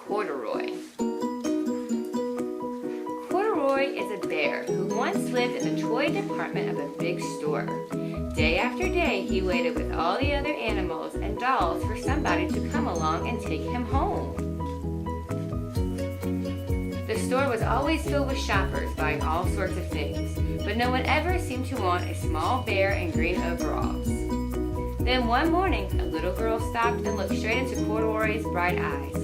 Corduroy. Corduroy is a bear who once lived in the toy department of a big store. Day after day, he waited with all the other animals and dolls for somebody to come along and take him home. The store was always filled with shoppers buying all sorts of things, but no one ever seemed to want a small bear in green overalls. Then one morning, a little girl stopped and looked straight into Corduroy's bright eyes.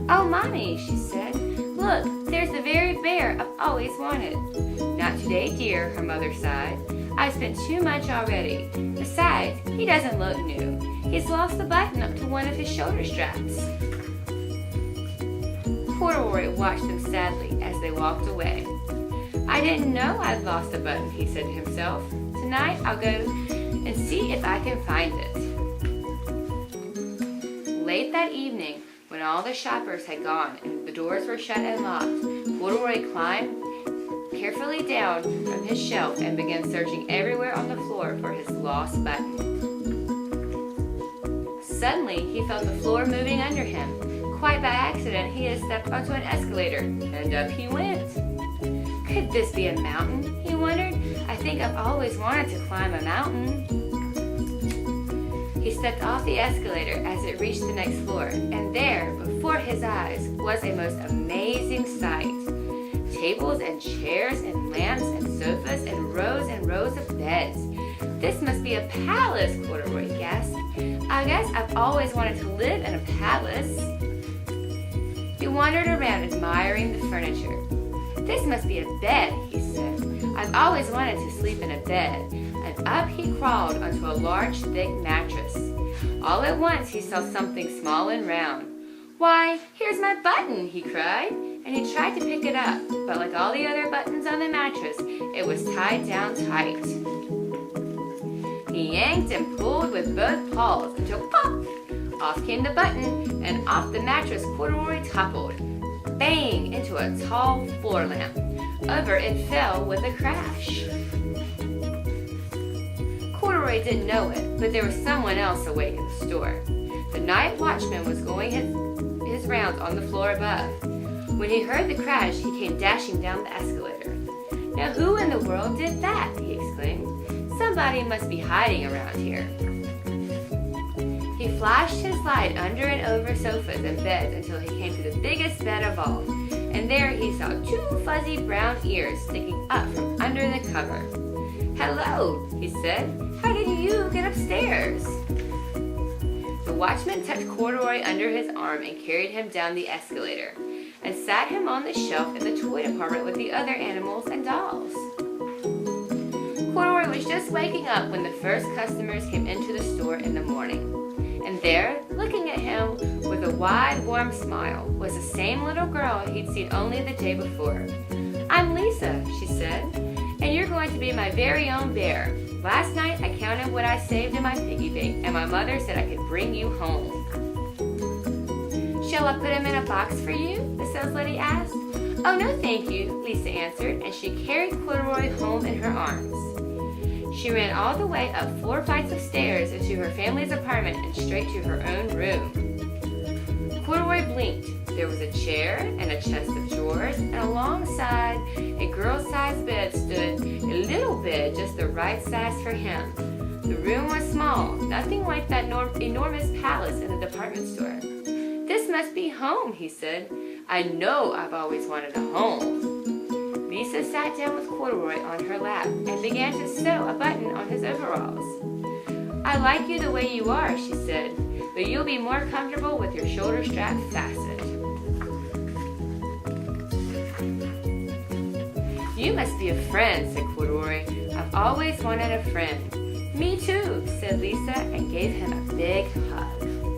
"Oh, Mommy," she said, "look, there's the very bear I've always wanted." "Not today, dear," her mother sighed. "I've spent too much already. Besides, he doesn't look new. He's lost the button up to one of his shoulder straps." Corduroy watched them sadly as they walked away. "I didn't know I'd lost a button," he said to himself. "Tonight I'll go and see if I can find it." Late that evening, when all the shoppers had gone and the doors were shut and locked, Corduroy climbed carefully down from his shelf and began searching everywhere on the floor for his lost button. Suddenly, he felt the floor moving under him. Quite by accident, he had stepped onto an escalator, and up he went. Could this be a mountain? He wondered. "I think I've always wanted to climb a mountain." He stepped off the escalator as it reached the next floor, and there, before his eyes, was a most amazing sight. Tables and chairs and lamps and sofas and rows of beds. "This must be a palace," Corduroy gasped. "I guess I've always wanted to live in a palace." He wandered around admiring the furniture. "This must be a bed," he said. "I've always wanted to sleep in a bed." And up he crawled onto a large, thick mattress. All at once he saw something small and round. "Why, here's my button!" he cried, and he tried to pick it up, but like all the other buttons on the mattress, it was tied down tight. He yanked and pulled with both paws until pop! Off came the button, and off the mattress Corduroy toppled, bang, into a tall floor lamp. Over it fell with a crash. Corduroy didn't know it, but there was someone else awake in the store. The night watchman was going his rounds on the floor above. When he heard the crash, he came dashing down the escalator. "Now who in the world did that?" he exclaimed. "Somebody must be hiding around here." He flashed his light under and over sofas and beds until he came to the biggest bed of all, and there he saw two fuzzy brown ears sticking up from under the cover. "Hello," he said. "How did you get upstairs?" The watchman tucked Corduroy under his arm and carried him down the escalator, and sat him on the shelf in the toy department with the other animals and dolls. Corduroy was just waking up when the first customers came into the store in the morning. And there, looking at him with a wide, warm smile, was the same little girl he'd seen only the day before. "I'm Lisa," she said, "and you're going to be my very own bear. Last night I counted what I saved in my piggy bank, and my mother said I could bring you home." "Shall I put him in a box for you?" the sales lady asked. "Oh, no, thank you," Lisa answered, and she carried Corduroy home in her arms. She ran all the way up 4 flights of stairs into her family's apartment and straight to her own room. Corduroy blinked. There was a chair and a chest of drawers, and alongside a girl-sized bed stood a little bed just the right size for him. The room was small, nothing like that enormous palace in the department store. "This must be home," he said. "I know I've always wanted a home." Lisa sat down with Corduroy on her lap and began to sew a button on his overalls. "I like you the way you are," she said, "but you'll be more comfortable with your shoulder strap fastened." "You must be a friend," said Corduroy. "I've always wanted a friend." "Me too," said Lisa, and gave him a big hug.